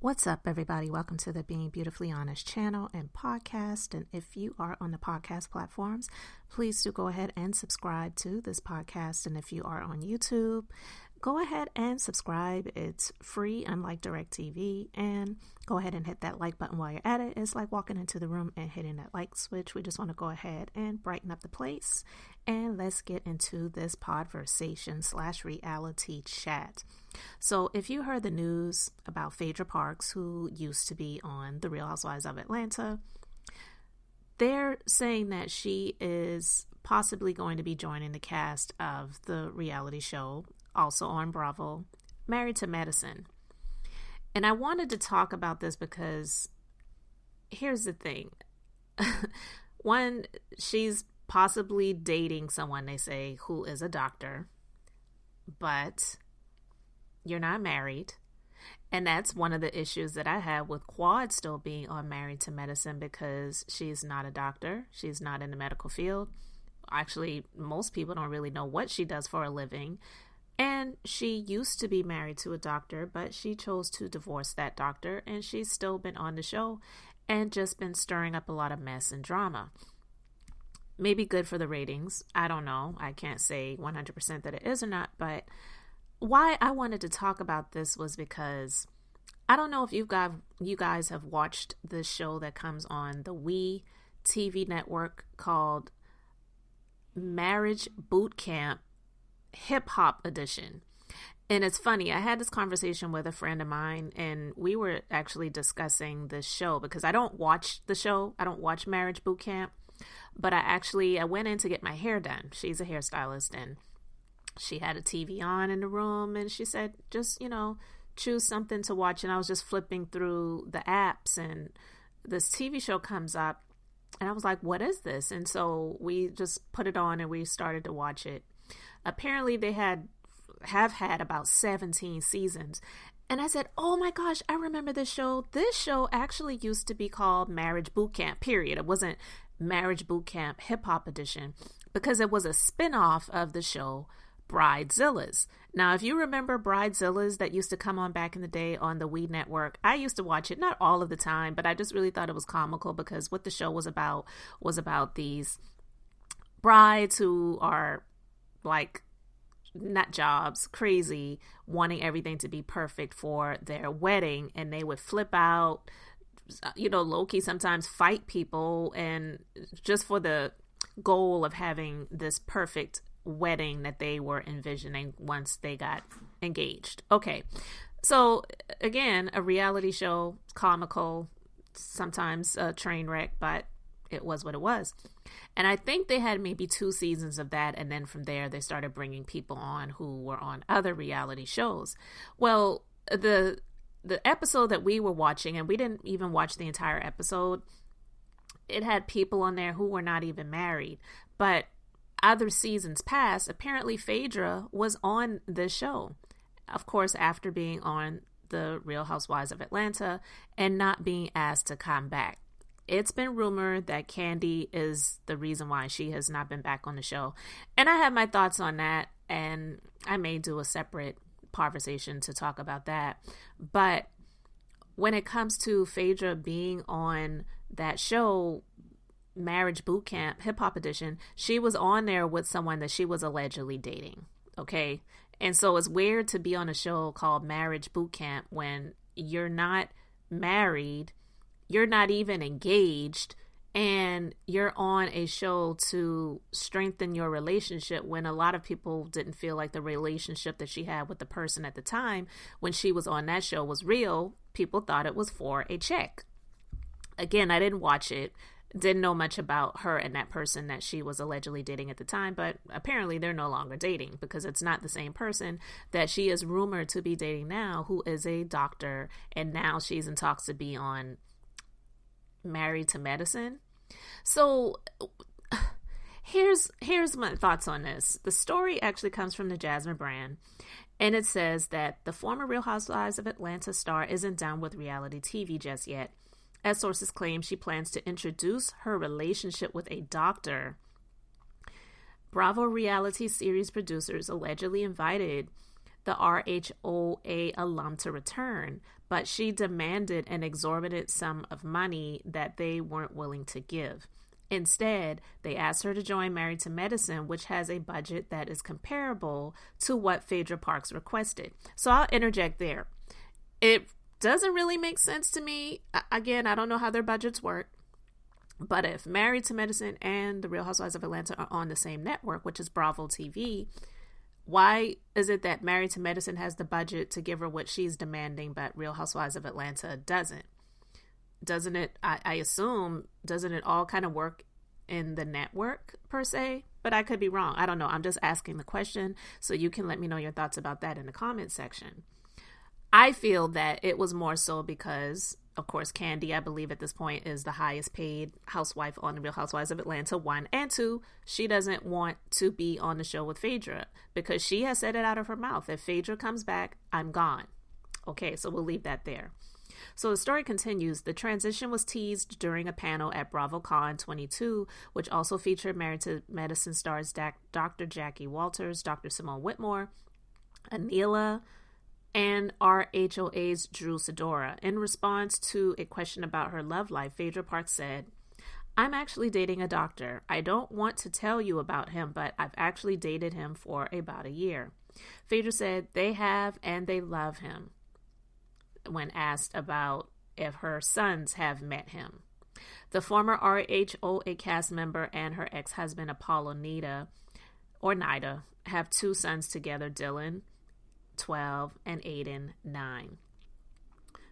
What's up, everybody? Welcome to the Being Beautifully Honest channel and podcast. And if you are on the podcast platforms, please do go ahead and subscribe to this podcast. And if you are on YouTube, go ahead and subscribe. It's free, unlike DirecTV. And go ahead and hit that like button while you're at it. It's like walking into the room and hitting that like switch. We just want to go ahead and brighten up the place. And let's get into this podversation/reality chat. So if you heard the news about Phaedra Parks, who used to be on The Real Housewives of Atlanta, they're saying that she is possibly going to be joining the cast of the reality show, also on Bravo, Married to Medicine. And I wanted to talk about this because here's the thing. One, she's possibly dating someone, they say, who is a doctor, but you're not married. And that's one of the issues that I have with Quad still being on Married to Medicine, because she's not a doctor. She's not in the medical field. Actually, most people don't really know what she does for a living. And she used to be married to a doctor, but she chose to divorce that doctor. And she's still been on the show and just been stirring up a lot of mess and drama. Maybe good for the ratings. I don't know. I can't say 100% that it is or not, but why I wanted to talk about this was because I don't know if you guys have watched this show that comes on the We TV network called Marriage Boot Camp Hip Hop Edition. And it's funny, I had this conversation with a friend of mine, and we were actually discussing this show because I don't watch the show. I don't watch Marriage Boot Camp, but I went in to get my hair done. She's a hairstylist, and she had a TV on in the room, and she said, just, choose something to watch. And I was just flipping through the apps, and this TV show comes up, and I was like, what is this? And so we just put it on and we started to watch it. Apparently they have had about 17 seasons. And I said, oh my gosh, I remember this show. This show actually used to be called Marriage Boot Camp, period. It wasn't Marriage Boot Camp Hip Hop Edition, because it was a spinoff of the show Bridezillas. Now, if you remember Bridezillas that used to come on back in the day on the We Network, I used to watch it, not all of the time, but I just really thought it was comical because what the show was about these brides who are like nut jobs, crazy, wanting everything to be perfect for their wedding, and they would flip out, low-key sometimes fight people, and just for the goal of having this perfect wedding that they were envisioning once they got engaged. Okay, so again, a reality show, comical, sometimes a train wreck, but it was what it was. And I think they had maybe 2 seasons of that, and then from there they started bringing people on who were on other reality shows. Well, the episode that we were watching, and we didn't even watch the entire episode, it had people on there who were not even married, but other seasons past, apparently Phaedra was on this show. Of course, after being on The Real Housewives of Atlanta and not being asked to come back. It's been rumored that Candy is the reason why she has not been back on the show. And I have my thoughts on that, and I may do a separate conversation to talk about that. But when it comes to Phaedra being on that show, Marriage Boot Camp Hip Hop Edition, she was on there with someone that she was allegedly dating. Okay. And so it's weird to be on a show called Marriage Boot Camp when you're not married, you're not even engaged, and you're on a show to strengthen your relationship when a lot of people didn't feel like the relationship that she had with the person at the time when she was on that show was real. People thought it was for a check. Again, I didn't watch it. Didn't know much about her and that person that she was allegedly dating at the time, but apparently they're no longer dating because it's not the same person that she is rumored to be dating now, who is a doctor, and now she's in talks to be on Married to Medicine. So here's my thoughts on this. The story actually comes from the Jasmine brand, and it says that the former Real Housewives of Atlanta star isn't done with reality TV just yet. As sources claim, she plans to introduce her relationship with a doctor. Bravo reality series producers allegedly invited the RHOA alum to return, but she demanded an exorbitant sum of money that they weren't willing to give. Instead, they asked her to join Married to Medicine, which has a budget that is comparable to what Phaedra Parks requested. So I'll interject there. It doesn't really make sense to me. Again, I don't know how their budgets work. But if Married to Medicine and The Real Housewives of Atlanta are on the same network, which is Bravo TV, why is it that Married to Medicine has the budget to give her what she's demanding, but Real Housewives of Atlanta doesn't? Doesn't it, I assume, doesn't it all kind of work in the network per se? But I could be wrong. I don't know. I'm just asking the question, so you can let me know your thoughts about that in the comment section. I feel that it was more so because, of course, Kandi, I believe at this point, is the highest paid housewife on The Real Housewives of Atlanta, 1. And 2, she doesn't want to be on the show with Phaedra because she has said it out of her mouth. If Phaedra comes back, I'm gone. Okay, so we'll leave that there. So the story continues. The transition was teased during a panel at BravoCon 22, which also featured Married to Medicine stars Dr. Jackie Walters, Dr. Simone Whitmore, Anila, and RHOA's Drew Sidora. In response to a question about her love life, Phaedra Parks said, "I'm actually dating a doctor. I don't want to tell you about him, but I've actually dated him for about a year." Phaedra said they have and they love him when asked about if her sons have met him. The former RHOA cast member and her ex-husband Apollo Nida have 2 sons together, Dylan, 12, and Aiden, 9.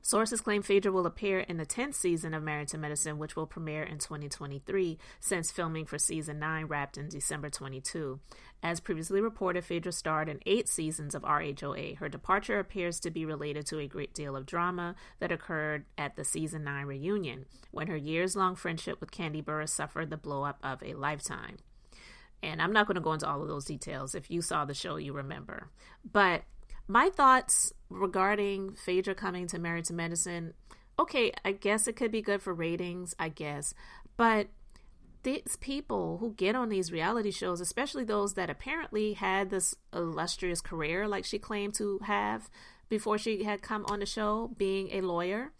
Sources claim Phaedra will appear in the 10th season of Married to Medicine, which will premiere in 2023, since filming for season 9 wrapped in December 22. As previously reported, Phaedra starred in 8 seasons of RHOA. Her departure appears to be related to a great deal of drama that occurred at the season 9 reunion, when her years-long friendship with Kandi Burruss suffered the blow-up of a lifetime. And I'm not going to go into all of those details. If you saw the show, you remember. But my thoughts regarding Phaedra coming to Married to Medicine, okay, I guess it could be good for ratings, I guess. But these people who get on these reality shows, especially those that apparently had this illustrious career like she claimed to have before she had come on the show, being a lawyer,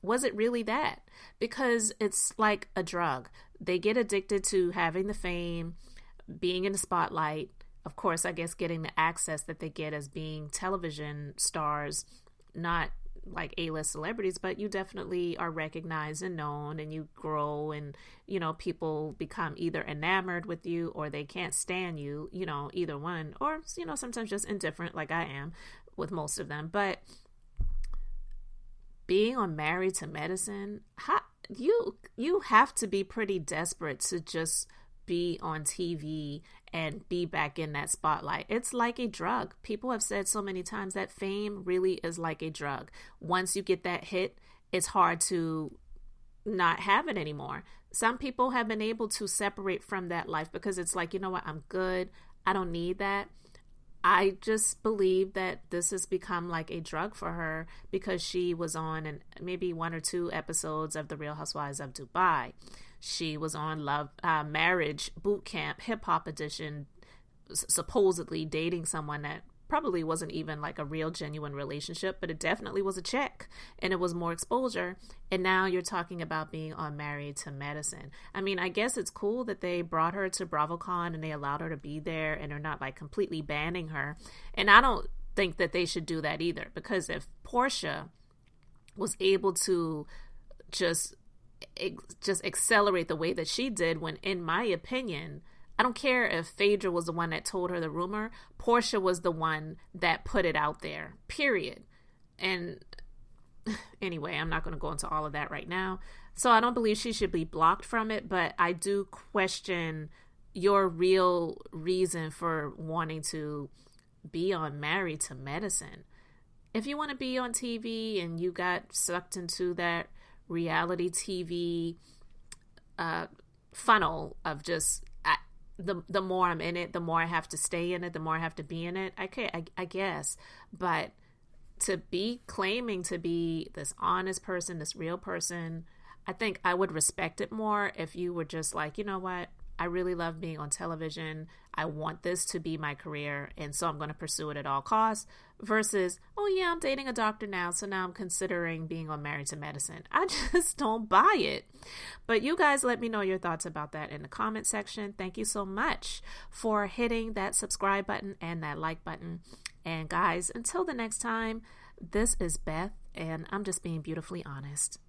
was it really that? Because it's like a drug. They get addicted to having the fame, being in the spotlight. Of course, I guess getting the access that they get as being television stars, not like A-list celebrities, but you definitely are recognized and known, and you grow, and, you know, people become either enamored with you or they can't stand you, you know, either one, or, you know, sometimes just indifferent like I am with most of them. But being on Married to Medicine, you have to be pretty desperate to just be on TV and be back in that spotlight. It's like a drug. People have said so many times that fame really is like a drug. Once you get that hit, it's hard to not have it anymore. Some people have been able to separate from that life because it's like, you know what, I'm good. I don't need that. I just believe that this has become like a drug for her because she was on maybe 1 or 2 episodes of The Real Housewives of Dubai. She was on Marriage Boot Camp, Hip Hop Edition, supposedly dating someone that probably wasn't even like a real genuine relationship, but it definitely was a check and it was more exposure. And now you're talking about being on Married to Medicine. I mean, I guess it's cool that they brought her to BravoCon and they allowed her to be there and they're not like completely banning her. And I don't think that they should do that either, because if Portia was able to just accelerate the way that she did, when, in my opinion, I don't care if Phaedra was the one that told her the rumor, Portia was the one that put it out there, period. And anyway, I'm not going to go into all of that right now. So I don't believe she should be blocked from it, but I do question your real reason for wanting to be on Married to Medicine. If you want to be on TV and you got sucked into that reality TV funnel of just the more I'm in it, the more I have to stay in it, the more I have to be in it. I guess, but to be claiming to be this honest person, this real person, I think I would respect it more if you were just like, you know what, I really love being on television. I want this to be my career, and so I'm going to pursue it at all costs, versus, oh yeah, I'm dating a doctor now, so now I'm considering being on Married to Medicine. I just don't buy it. But you guys let me know your thoughts about that in the comment section. Thank you so much for hitting that subscribe button and that like button. And guys, until the next time, this is Beth, and I'm just being beautifully honest.